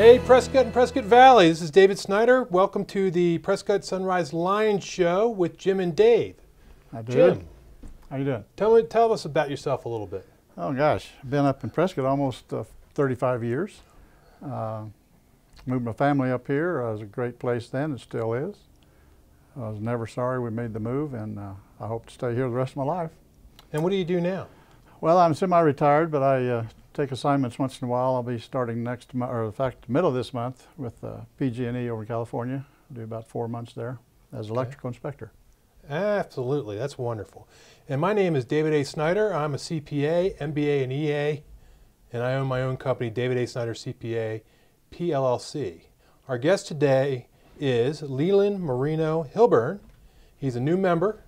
Hey, Prescott and Prescott Valley, this is David Snyder. Welcome to the Prescott Sunrise Lions Show with Jim and Dave. Hi, David. Jim, how you doing? tell us about yourself a little bit. Oh gosh, been up in Prescott almost 35 years. Moved my family up here. It was a great place then, it still is. I was never sorry we made the move, and I hope to stay here the rest of my life. And what do you do now? Well, I'm semi-retired, but I take assignments once in a while. I'll be starting next month, or in fact, middle of this month, with PG&E over in California. Do about 4 months there as electrical inspector. Absolutely, that's wonderful. And my name is David A. Snyder. I'm a CPA, MBA, and EA, and I own my own company, David A. Snyder CPA, PLLC. Our guest today is Leland Moreno-Hilburn. He's a new member,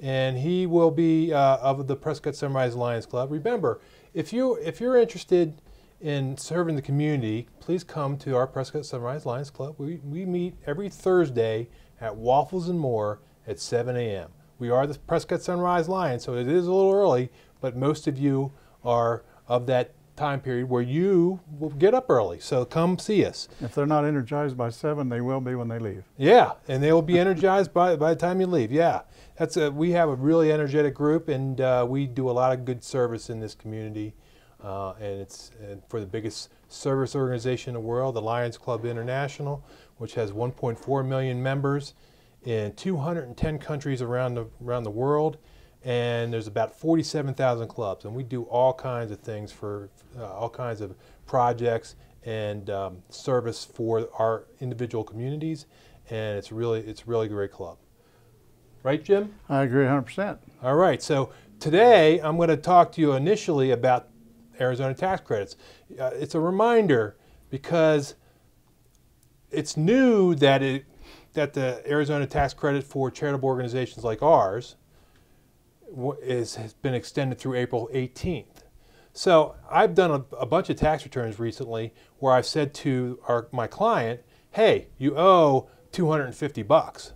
and he will be of the Prescott Sunrise Lions Club. Remember, if you're interested in serving the community, please come to our Prescott Sunrise Lions Club. We meet every Thursday at Waffles and More at 7 a.m. We are the Prescott Sunrise Lions, so it is a little early, but most of you are of that time period where you will get up early, so come see us. If they're not energized by 7, they will be when they leave. Yeah, and they will be energized by the time you leave. Yeah, we have a really energetic group, and we do a lot of good service in this community, and it's for the biggest service organization in the world, the Lions Club International, which has 1.4 million members in 210 countries around the world. And there's about 47,000 clubs, and we do all kinds of things for all kinds of projects and service for our individual communities, and it's really a great club. Right, Jim? I agree 100%. All right, so today I'm going to talk to you initially about Arizona tax credits. It's a reminder because it's new that the Arizona tax credit for charitable organizations like ours has been extended through April 18th. So I've done a bunch of tax returns recently where I've said to my client, hey, you owe $250.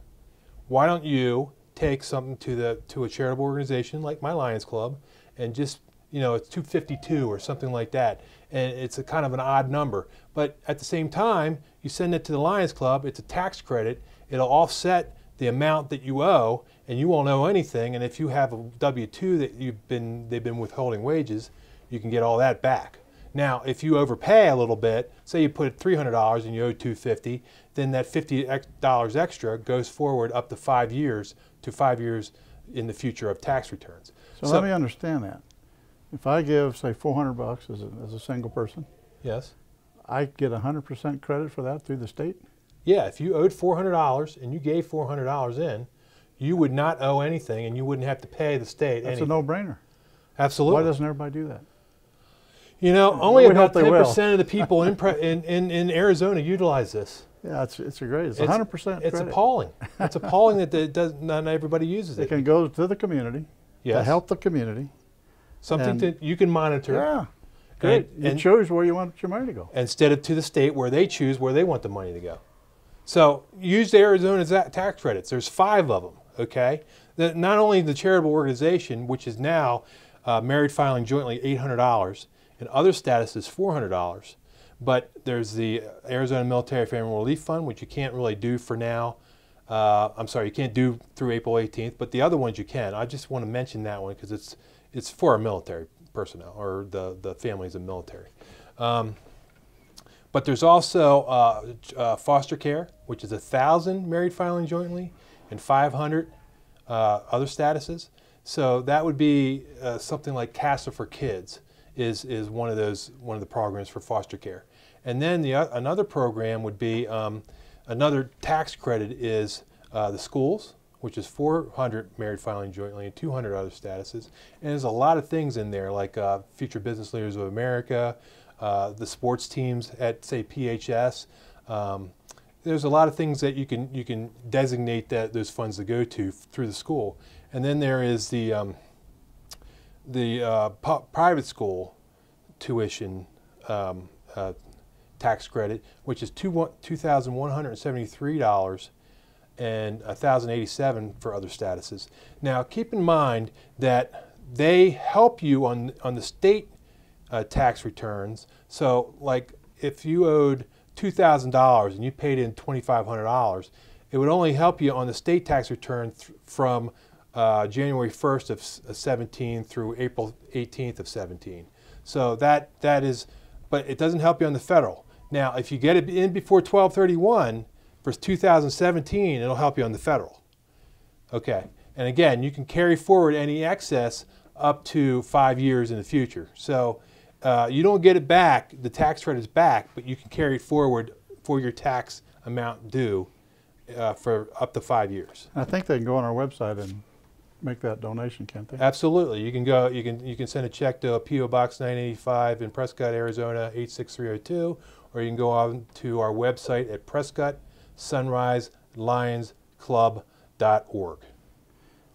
Why don't you take something to a charitable organization like my Lions Club and just, it's $252 or something like that. And it's a kind of an odd number. But at the same time, you send it to the Lions Club, it's a tax credit, it'll offset the amount that you owe, and you won't owe anything. And if you have a W-2 that they've been withholding wages, you can get all that back. Now, if you overpay a little bit, say you put $300 and you owe $250, then that $50 extra goes forward up to 5 years in the future of tax returns. So let me understand that. If I give, say, $400 as a single person, yes, I get 100% credit for that through the state? Yeah, if you owed $400 and you gave $400 in, you would not owe anything, and you wouldn't have to pay the state anything. That's a no-brainer. Absolutely. Why doesn't everybody do that? Only about 10% of the people in Arizona utilize this. Yeah, it's great. It's 100% credit. It's appalling. It's appalling that not everybody uses it. It can go to the community, yes, to help the community. Something that you can monitor. Yeah, great. You choose where you want your money to go. Instead of to the state where they choose where they want the money to go. So use the Arizona tax credits. There's 5 of them, okay? Not only the charitable organization, which is now married filing jointly $800, and other statuses $400, but there's the Arizona Military Family Relief Fund, which you can't really do for now. I'm sorry, you can't do through April 18th, but the other ones you can. I just want to mention that one because it's for our military personnel, or the families of military. But there's also foster care, which is 1,000 married filing jointly and 500 other statuses. So that would be something like CASA for Kids is one of the programs for foster care. And then another program would be another tax credit is the schools, which is 400 married filing jointly and 200 other statuses. And there's a lot of things in there like Future Business Leaders of America, the sports teams at, say, PHS. There's a lot of things that you can designate those funds to go to through the school. And then there is the private school tuition tax credit, which is $2,173 and $1,087 for other statuses. Now, keep in mind that they help you on the state tax returns. So, like if you owed $2,000 and you paid in $2,500, it would only help you on the state tax return from January 1st of 17 through April 18th of 17. So that is, but it doesn't help you on the federal. Now, if you get it in before 12/31 for 2017, it'll help you on the federal. Okay, and again, you can carry forward any excess up to 5 years in the future. So you don't get it back, the tax credit is back, but you can carry it forward for your tax amount due for up to 5 years. I think they can go on our website and make that donation, can't they? Absolutely. You can go. You can send a check to P.O. Box 985 in Prescott, Arizona 86302, or you can go on to our website at Prescott Sunrise Lions Club.org.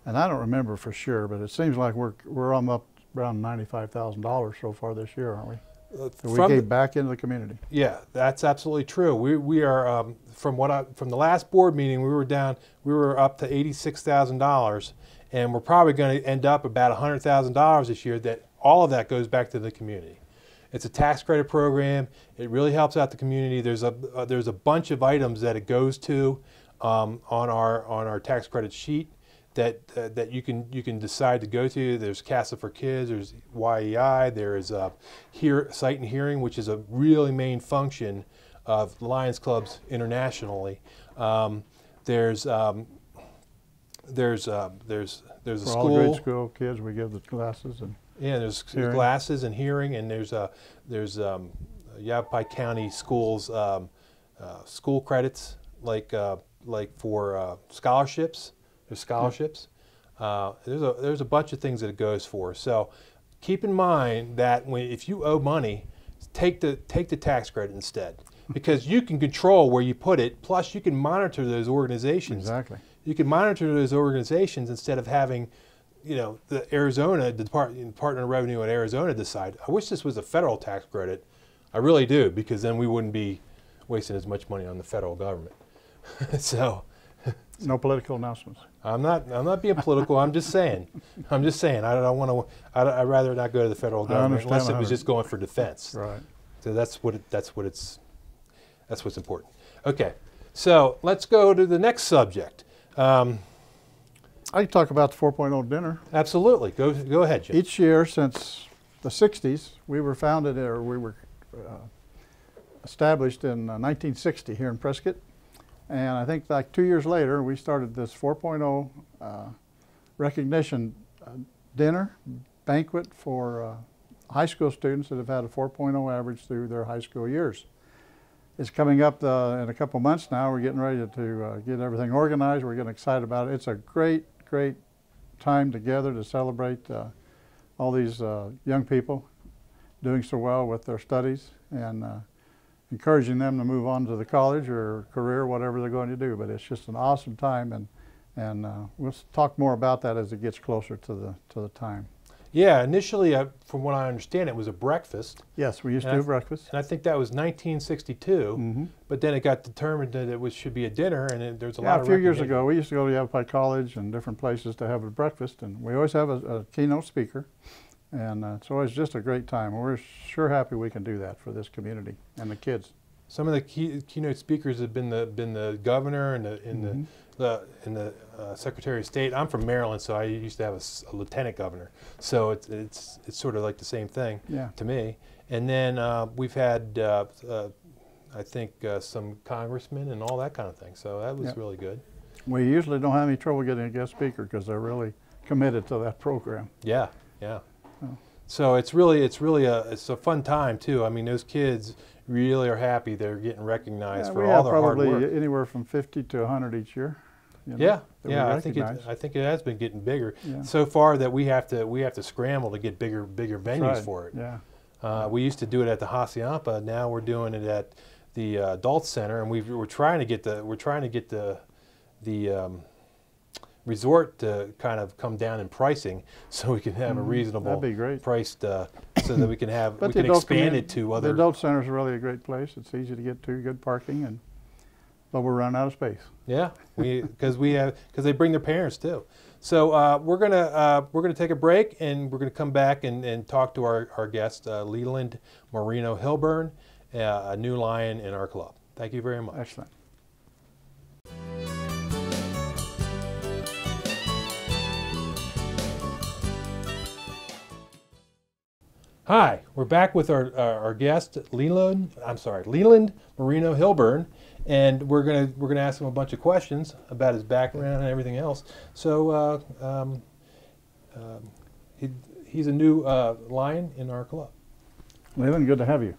And I don't remember for sure, but it seems like we're up around $95,000 so far this year, aren't we? That we gave back into the community. Yeah, that's absolutely true. We are from the last board meeting, we were up to $86,000, and we're probably going to end up about $100,000 this year. That all of that goes back to the community. It's a tax credit program. It really helps out the community. There's a bunch of items that it goes to on our tax credit sheet that you can decide to go to. There's CASA for Kids, there's YEI, there is Sight and Hearing, which is a really main function of Lions clubs internationally. There's a For school. all the grade school kids, we give the glasses and Yeah, there's hearing. glasses and hearing, and there's Yavapai County schools school credits like for scholarships. There's scholarships. There's a bunch of things that it goes for. So keep in mind that if you owe money, take the tax credit instead, because you can control where you put it. Plus, you can monitor those organizations. Exactly. You can monitor those organizations instead of having, the Department of Revenue in Arizona decide. I wish this was a federal tax credit. I really do, because then we wouldn't be wasting as much money on the federal government. So. No political announcements. I'm not being political. I'm just saying. I don't want to. I'd rather not go to the federal government unless it was just going for defense. Right. So that's what's important. Okay. So let's go to the next subject. I can talk about the 4.0 dinner. Absolutely. Go ahead, Jim. Each year since the 60s, we were founded, or we were established in 1960 here in Prescott. And I think like 2 years later, we started this 4.0 recognition dinner banquet for high school students that have had a 4.0 average through their high school years. It's coming up in a couple months now. We're getting ready to get everything organized. We're getting excited about it. It's a great time together to celebrate all these young people doing so well with their studies, and encouraging them to move on to the college or career, whatever they're going to do. But it's just an awesome time, and we'll talk more about that as it gets closer to the time. Yeah, initially, from what I understand, it was a breakfast. Yes, we used to do breakfast. And I think that was 1962, Mm-hmm. but then it got determined that it should be a dinner, and there's a lot of a few years recognition. ago, we used to go to Yavapai College and different places to have a breakfast, and we always have a keynote speaker, and it's always just a great time. We're sure happy we can do that for this community and the kids. Some of the keynote speakers have been the governor and the Secretary of State. I'm from Maryland, so I used to have a lieutenant governor. So it's sort of like the same thing to me. And then we've had I think some congressmen and all that kind of thing. So that was really good. We usually don't have any trouble getting a guest speaker because they're really committed to that program. Yeah. So it's a fun time too. I mean, those kids really are happy they're getting recognized for all their hard work. We have probably anywhere from 50 to 100 each year. I think it has been getting bigger so far that we have to scramble to get bigger venues for it. Yeah. We used to do it at the Hacienda. Now we're doing it at the Adult Center, and we're trying to get the resort to kind of come down in pricing so we can have a reasonable priced so that we can expand it to other. The Adult Center is really a great place. It's easy to get to, good parking, but we're running out of space. Yeah, because they bring their parents too. So we're gonna take a break, and we're gonna come back and talk to our guest, Leland Moreno-Hilburn, a new Lion in our club. Thank you very much. Excellent. Hi, we're back with our guest, Leland Moreno-Hilburn, and we're gonna ask him a bunch of questions about his background and everything else. So he's a new Lion in our club. Leland, good to have you.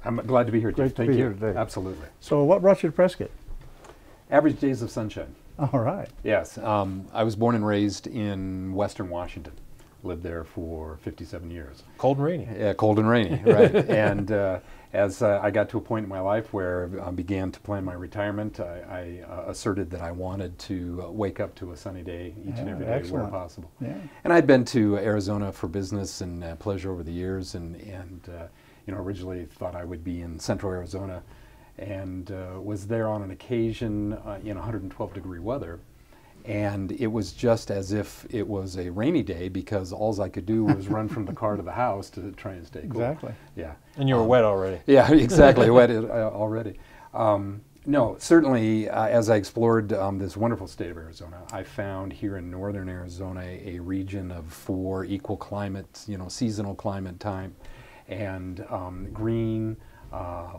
I'm glad to be here. Jeff. Great to be here today. Absolutely. So what brought you to Prescott? Average days of sunshine. All right. Yes. I was born and raised in Western Washington. Lived there for 57 years. Cold and rainy. Yeah, cold and rainy, right. And as I got to a point in my life where I began to plan my retirement, I asserted that I wanted to wake up to a sunny day each and every day where possible. Yeah. And I'd been to Arizona for business and pleasure over the years, and you know, originally thought I would be in central Arizona, and was there on an occasion in 112-degree weather. And it was just as if it was a rainy day, because all I could do was run from the car to the house to try and stay cool. Exactly. Yeah. And you were wet already. Yeah, exactly, wet already. No, certainly as I explored this wonderful state of Arizona, I found here in northern Arizona a region of 4 equal climates, you know, seasonal climate time, and green,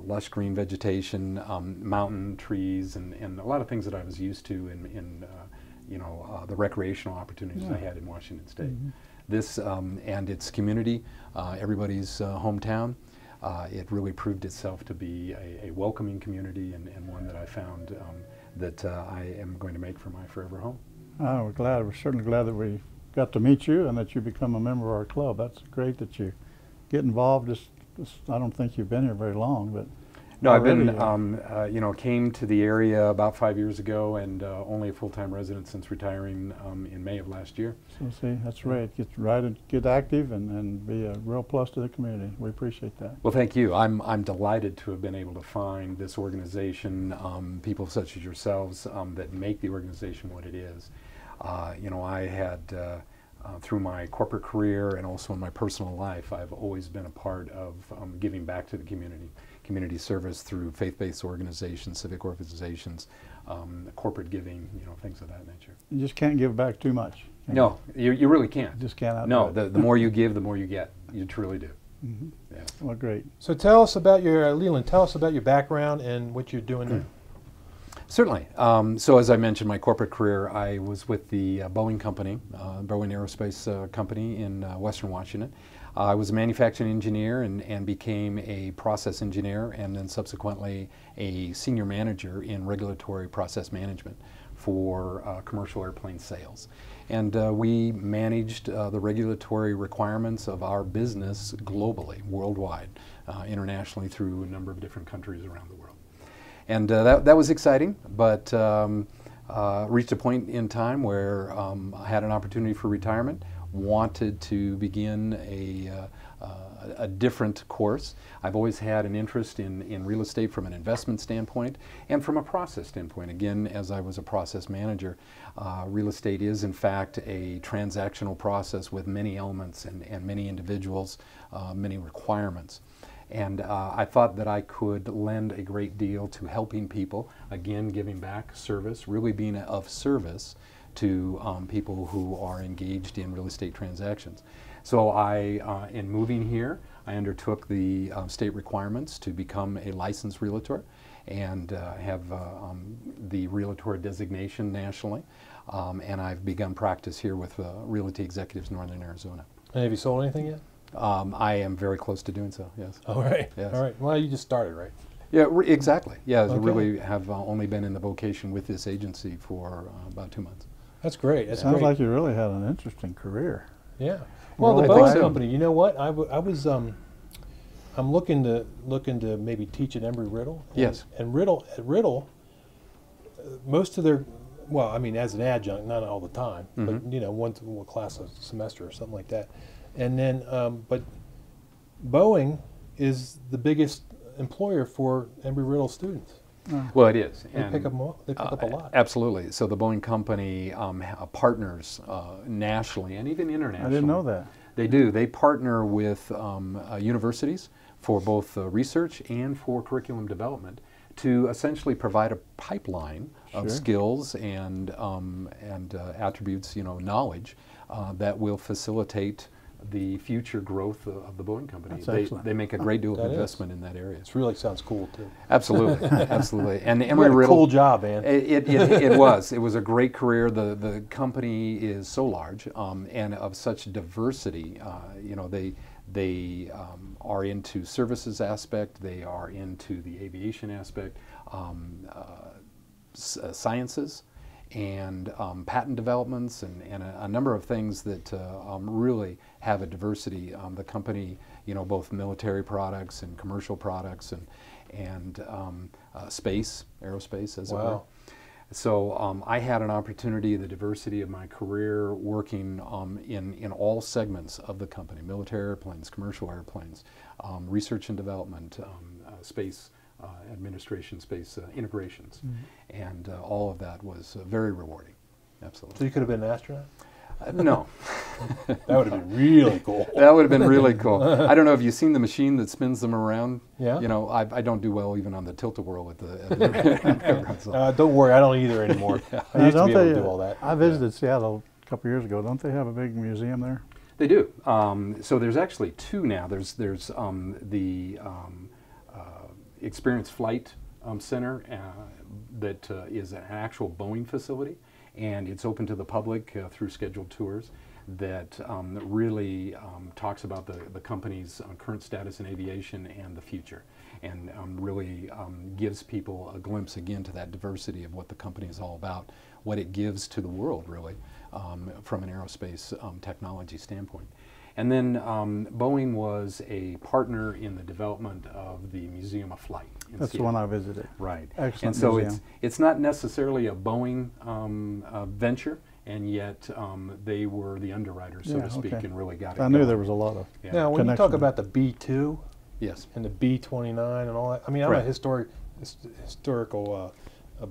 lush green vegetation, mountain trees, and a lot of things that I was used to in you know, the recreational opportunities I had in Washington State. Mm-hmm. This and its community, everybody's hometown, it really proved itself to be a welcoming community, and one that I found that I am going to make for my forever home. Oh, we're glad. We're certainly glad that we got to meet you and that you become a member of our club. That's great that you get involved. Just I don't think you've been here very long, but no, I've already, been, you know, came to the area about 5 years ago, and only a full-time resident since retiring in May of last year. So see, that's right. Get active and be a real plus to the community. We appreciate that. Well, thank you. I'm delighted to have been able to find this organization, people such as yourselves that make the organization what it is. You know, I had through my corporate career and also in my personal life, I've always been a part of giving back to the community service through faith-based organizations, civic organizations, corporate giving, you know, things of that nature. You just can't give back too much. No, you really can't. You just can't outdo No, it. the more you give, the more you get. You truly do. Mm-hmm. Yeah. Well, great. So tell us about your, Leland, tell us about your background and what you're doing now. Certainly. So as I mentioned, my corporate career, I was with the Boeing company, Boeing Aerospace Company in Western Washington. I was a manufacturing engineer and became a process engineer, and then subsequently a senior manager in regulatory process management for commercial airplane sales. And we managed the regulatory requirements of our business globally, worldwide, internationally through a number of different countries around the world. And that was exciting, but reached a point in time where I had an opportunity for retirement, wanted to begin a different course. I've always had an interest in real estate from an investment standpoint and from a process standpoint. Again, as I was a process manager, real estate is in fact a transactional process with many elements and many individuals, many requirements. And I thought that I could lend a great deal to helping people, again, giving back service, really being of service to people who are engaged in real estate transactions. So in moving here, I undertook the state requirements to become a licensed realtor and have the realtor designation nationally. And I've begun practice here with Realty Executives Northern Arizona. And have you sold anything yet? I am very close to doing so, yes. All right. Yes. All right. Well, you just started, right? Yeah, exactly. Yeah, I Okay. really have only been in the vocation with this agency for about 2 months. That's great. That's Sounds great. like you really had an interesting career. Yeah. Well, the Really Boeing glad. company. You know what? I was I'm looking to maybe teach at Embry-Riddle. Yes. And at Riddle, most of their, well, I mean, as an adjunct, not all the time, but you know, one class a semester or something like that. And then, but Boeing is the biggest employer for Embry-Riddle students. Well, it is. They pick up a lot. Absolutely. So the Boeing company partners nationally and even internationally. I didn't know that. They do. They partner with universities for both research and for curriculum development to essentially provide a pipeline of Sure. skills and attributes, knowledge that will facilitate the future growth of the Boeing company. That's excellent. They make a great deal of That is. investment in that area. It really sounds cool too. Absolutely, absolutely. And You had a cool job, man. It was. It was a great career. The company is so large and of such diversity. They are into services aspect. They are into the aviation aspect, sciences, and patent developments, and a number of things that really have a diversity. The company, both military products and commercial products, and space, aerospace, as it were. Wow. So I had an opportunity, the diversity of my career, working in all segments of the company: military airplanes, commercial airplanes, research and development, space administration, space integrations, and all of that was very rewarding. Absolutely. So you could have been an astronaut? No. That would have been really cool. That would have been really cool. I don't know if you've seen the machine that spins them around. Yeah. I don't do well even on the tilt-a-whirl at the Don't worry, I don't either anymore. I used to be able to do all that. I visited Seattle a couple years ago. Don't they have a big museum there? They do. So there's actually two now. There's the Experience Flight Center that is an actual Boeing facility, and it's open to the public through scheduled tours that really talks about the company's current status in aviation and the future, and really gives people a glimpse again to that diversity of what the company is all about, what it gives to the world really from an aerospace technology standpoint. And then Boeing was a partner in the development of the Museum of Flight in That's Seattle. the one I visited. Right. Excellent And so museum. it's not necessarily a Boeing venture, and yet they were the underwriters, so Yeah, to speak, okay. and really got it I knew going. there was a lot of. Yeah. Now, when you connection talk there. about the B-2 Yes. and the B-29 and all that, I mean, I'm a Right. historical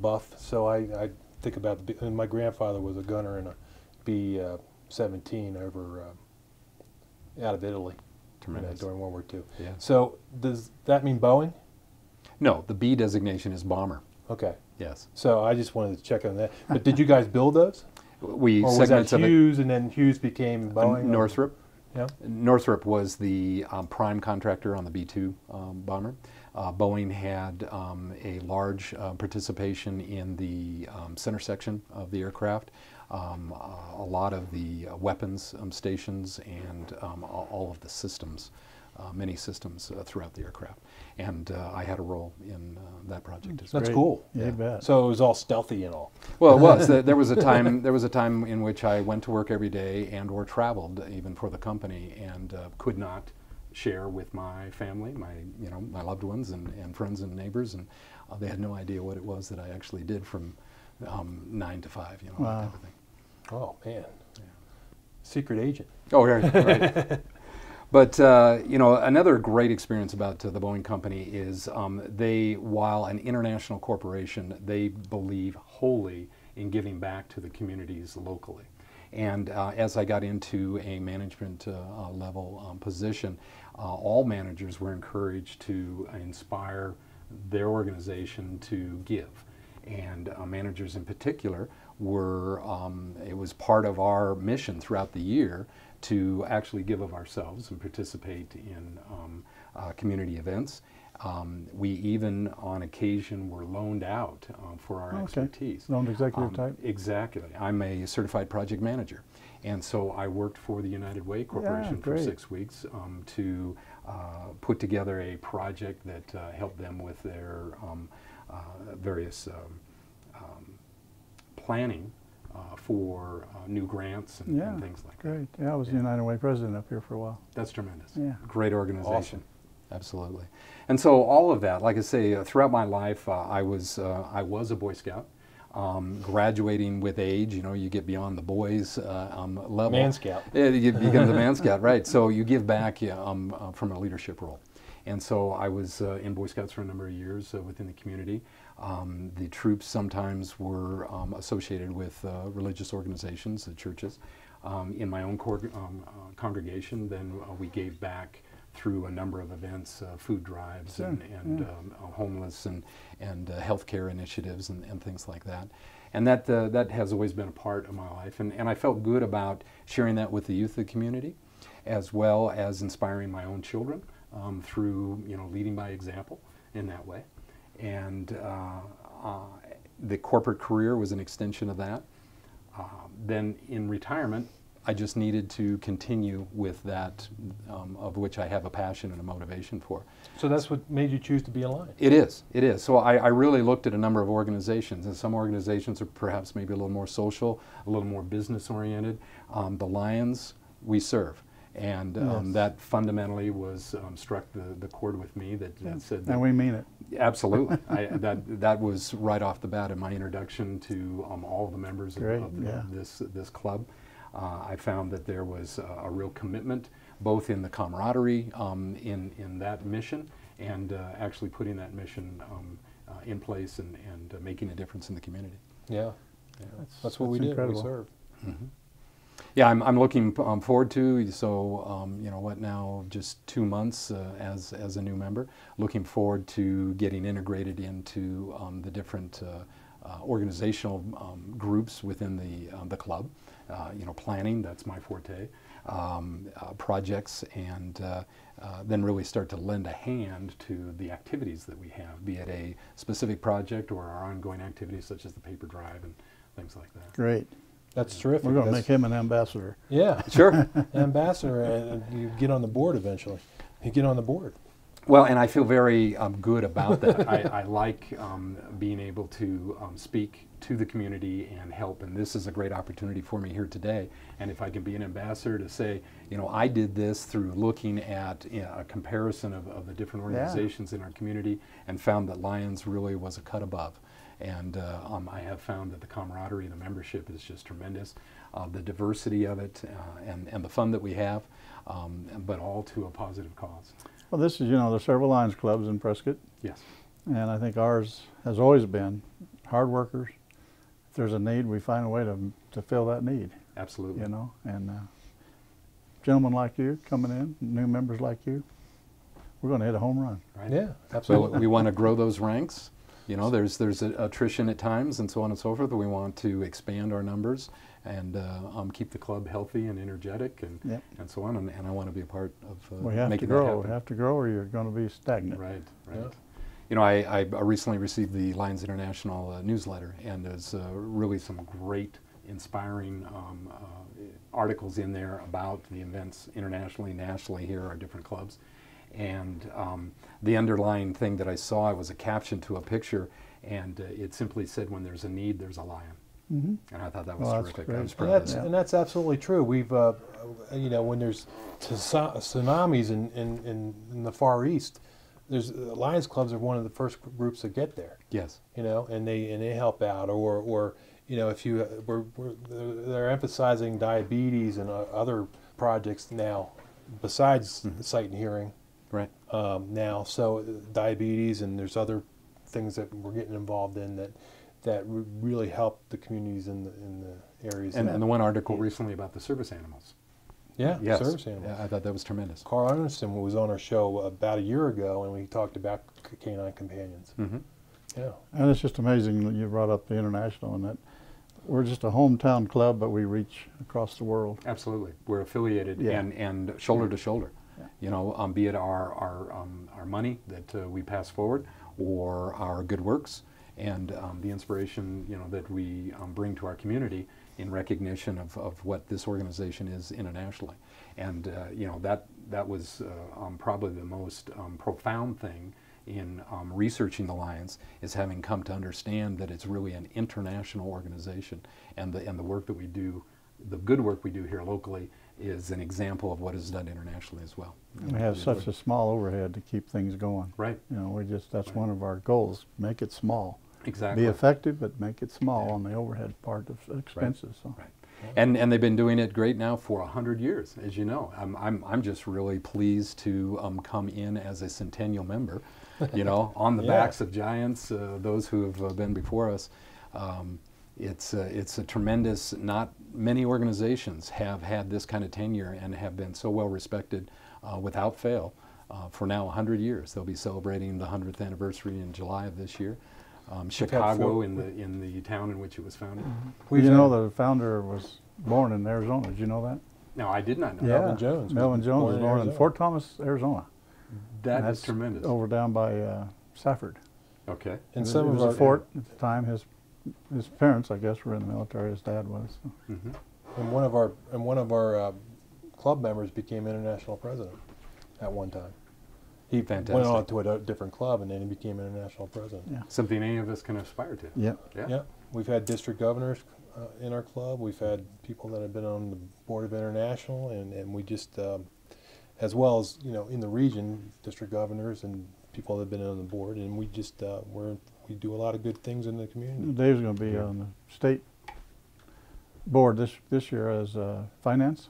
buff, so I think about and my grandfather was a gunner in a B-17 over out of Italy Tremendous. during World War II. Yeah. So does that mean Boeing? No, the B designation is bomber. Okay. Yes. So I just wanted to check on that. But did you guys build those? We Or was that segments of it. Hughes and then Hughes became Boeing? or- Northrop. Yeah. Northrop was the prime contractor on the B-2 bomber. Boeing had a large participation in the center section of the aircraft, a lot of the weapons stations, and all of the systems, many systems throughout the aircraft. And I had a role in that project as well. That's Great. cool. Yeah, you bet. So it was all stealthy and all. Well, it was. There was a time. There was a time in which I went to work every day and/or traveled even for the company, and could not share with my family, my loved ones and friends and neighbors, and they had no idea what it was that I actually did from 9 to 5. That Wow. type of thing. Oh, man. Secret agent. Oh, right. Right. But another great experience about the Boeing company is they, while an international corporation, they believe wholly in giving back to the communities locally. And as I got into a management level position, all managers were encouraged to inspire their organization to give. And managers in particular were, it was part of our mission throughout the year to actually give of ourselves and participate in community events. We even, on occasion, were loaned out for our expertise. Loaned executive type? Exactly. I'm a certified project manager. And so I worked for the United Way Corporation for great. 6 weeks to put together a project that helped them with their various planning for new grants and things like that. Great. Yeah, I was the United Way president up here for a while. That's tremendous. Yeah. Great organization. Awesome. Absolutely. And so all of that, like I say, throughout my life, I was a Boy Scout. Graduating with age, you get beyond the boys level. Man Scout. Yeah, you become the Man Scout, right? So you give back from a leadership role. And so I was in Boy Scouts for a number of years within the community. The troops sometimes were associated with religious organizations, the churches. In my own congregation, then we gave back through a number of events, food drives, Sure. and homeless and healthcare initiatives and things like that. And that has always been a part of my life. And I felt good about sharing that with the youth of the community, as well as inspiring my own children through, leading by example in that way. And the corporate career was an extension of that. Then in retirement, I just needed to continue with that, of which I have a passion and a motivation for. So that's what made you choose to be a Lion? It is. So I really looked at a number of organizations, and some organizations are perhaps maybe a little more social, a little more business oriented. The Lions we serve. And Yes. that fundamentally was struck the chord with me that said that, And we mean it. absolutely. That was right off the bat in my introduction to all the members Great, of yeah. this club. I found that there was a real commitment, both in the camaraderie in that mission, and actually putting that mission in place and making a difference in the community. Yeah. That's what we do. incredible. We serve. Mm-hmm. Yeah, I'm looking forward to, so now, just 2 months as a new member, looking forward to getting integrated into the different organizational groups within the club. Planning, that's my forte, projects, and then really start to lend a hand to the activities that we have, be it a specific project or our ongoing activities such as the paper drive and things like that. Great. That's terrific. We're going to That's- make him an ambassador. Yeah. Sure. Ambassador, and you get on the board eventually. You get on the board. Well, and I feel very good about that. I like being able to speak to the community and help, and this is a great opportunity for me here today. And if I can be an ambassador to say, I did this through looking at a comparison of the different organizations in our community, and found that Lions really was a cut above. And I have found that the camaraderie and the membership is just tremendous. The diversity of it and the fun that we have, but all to a positive cause. Well, this is, there's several Lions clubs in Prescott, Yes. and I think ours has always been hard workers. If there's a need, we find a way to fill that need, Absolutely. and gentlemen like you coming in, new members like you, we're going to hit a home run. Right? Yeah, So absolutely. we want to grow those ranks. There's attrition at times and so on and so forth. We want to expand our numbers and keep the club healthy and energetic and so on. And I want to be a part of We have to making that grow. happen. We have to grow, or you're going to be stagnant. Right. Yeah. I recently received the Lions International newsletter, and there's really some great, inspiring articles in there about the events internationally, nationally here, our different clubs. And the underlying thing that I saw was a caption to a picture, and it simply said, "When there's a need, there's a lion." Mm-hmm. And I thought that was Well, that's terrific. great. I was And proud of that's, that. and that's absolutely true. We've, when there's tsunamis in the Far East, there's Lions clubs are one of the first groups that get there. Yes. And they help out, or if they're emphasizing diabetes and other projects now, besides sight and hearing. Right. Now, so diabetes, and there's other things that we're getting involved in that really help the communities in the areas. And the one article recently about the service animals. yeah, Yes. service animals. Yeah, I thought that was tremendous. Carl Anderson was on our show about a year ago, and we talked about canine companions. Mm-hmm. Yeah, And it's just amazing that you brought up the international, and that we're just a hometown club, but we reach across the world. Absolutely. We're affiliated Yeah. and shoulder to shoulder. Yeah. Be it our money that we pass forward, or our good works, and the inspiration that we bring to our community in recognition of what this organization is internationally. And that was probably the most profound thing in researching the Lions, is having come to understand that it's really an international organization, and the work that we do, the good work we do here locally, is an example of what is done internationally as well. We have such a small overhead to keep things going. Right. That's one of our goals, make it small. Exactly. Be effective, but make it small on the overhead part of expenses. So. Right. And they've been doing it great now for 100 years, as you know. I'm just really pleased to come in as a centennial member, on the backs of giants, those who have been before us. It's a tremendous, not many organizations have had this kind of tenure and have been so well respected without fail for now 100 years. They'll be celebrating the 100th anniversary in July of this year. Chicago, in the town in which it was founded. You know, the founder was born in Arizona. Did you know that? No, I did not know. Yeah, Melvin Jones. Melvin Jones was born in Fort Thomas, Arizona. That is tremendous. Over down by Safford. Okay. And It some was of a our fort at the time. His parents, I guess, were in the military. His dad was. So. and one of our club members became international president at one time. He Fantastic. went on to a different club, and then he became international president. Yeah. Something any of us can aspire to. Yeah. Yeah, we've had district governors in our club. We've had people that have been on the board of international, and we just, as well as in the region, district governors and people that have been on the board, and we just we do a lot of good things in the community. Dave's going to be on the state board this year as finance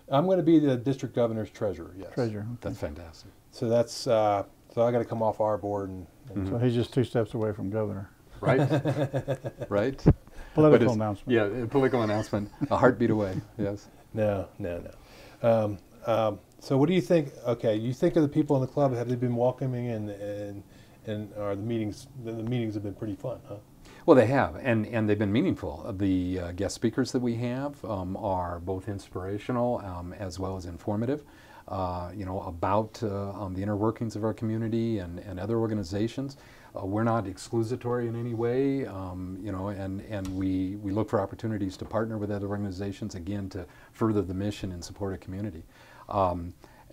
I'm going to be the district governor's treasurer. Yes. treasurer. Okay. That's fantastic. So that's so I got to come off our board and So he's just 2 steps away from governor. Right? Right? Political announcement. Yeah, a political announcement. A heartbeat away, yes. No. So what do you think? Okay, you think of the people in the club. Have they been welcoming and are the meetings? The meetings have been pretty fun, huh? Well, they have, and they've been meaningful. The guest speakers that we have are both inspirational as well as informative, about the inner workings of our community and other organizations. We're not exclusatory in any way, and we look for opportunities to partner with other organizations, again, to further the mission and support a community.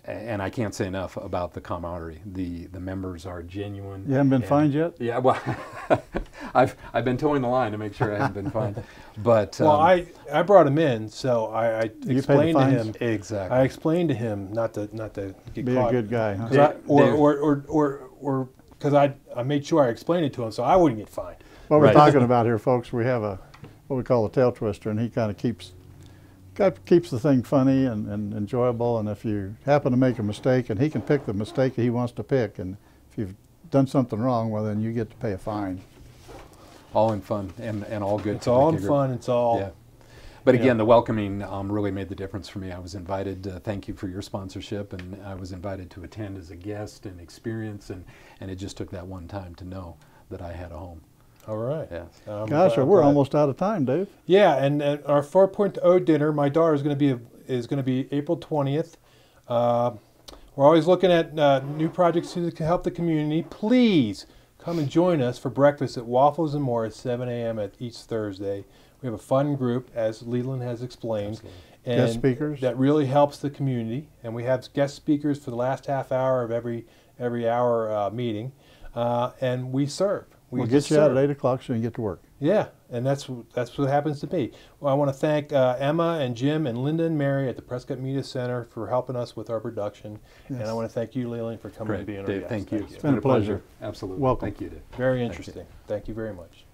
And I can't say enough about the camaraderie. The members are genuine. You haven't been fined yet? Yeah, well, I've been towing the line to make sure I haven't been fined. But Well, I brought him in, so I You explained to paid the him. fines? exactly. I explained to him not to get Be caught. a good guy, huh? 'Cause or because I made sure I explained it to him so I wouldn't get fined. What we're Right. talking about here, folks, we have what we call a tail twister, and he kind of keeps the thing funny and enjoyable. And if you happen to make a mistake, and he can pick the mistake he wants to pick, and if you've done something wrong, well, then you get to pay a fine. All in fun and all good. It's to all make in a fun. It's all. Yeah. But Yeah. again, the welcoming really made the difference for me. I was invited, thank you for your sponsorship, and I was invited to attend as a guest and experience, and it just took that one time to know that I had a home. All right. Yeah. Gosh, I'm we're glad. almost out of time, Dave. Yeah, and our 4.0 dinner, my daughter is going to be April 20th. We're always looking at new projects to help the community. Please come and join us for breakfast at Waffles and More at 7 a.m. at each Thursday. We have a fun group, as Leland has explained. Absolutely. And Guest speakers? that really helps the community. And we have guest speakers for the last half hour of every hour meeting, and we serve. We'll just get you out serve. at 8 o'clock so you can get to work. Yeah, and that's what happens to be. Well, I want to thank Emma and Jim and Linda and Mary at the Prescott Media Center for helping us with our production. And I want to thank you, Leland, for coming Great. and being our Dave, guest. thank you. It's been a pleasure. Absolutely. Welcome. Thank you, Dave. Very interesting. Thank you very much.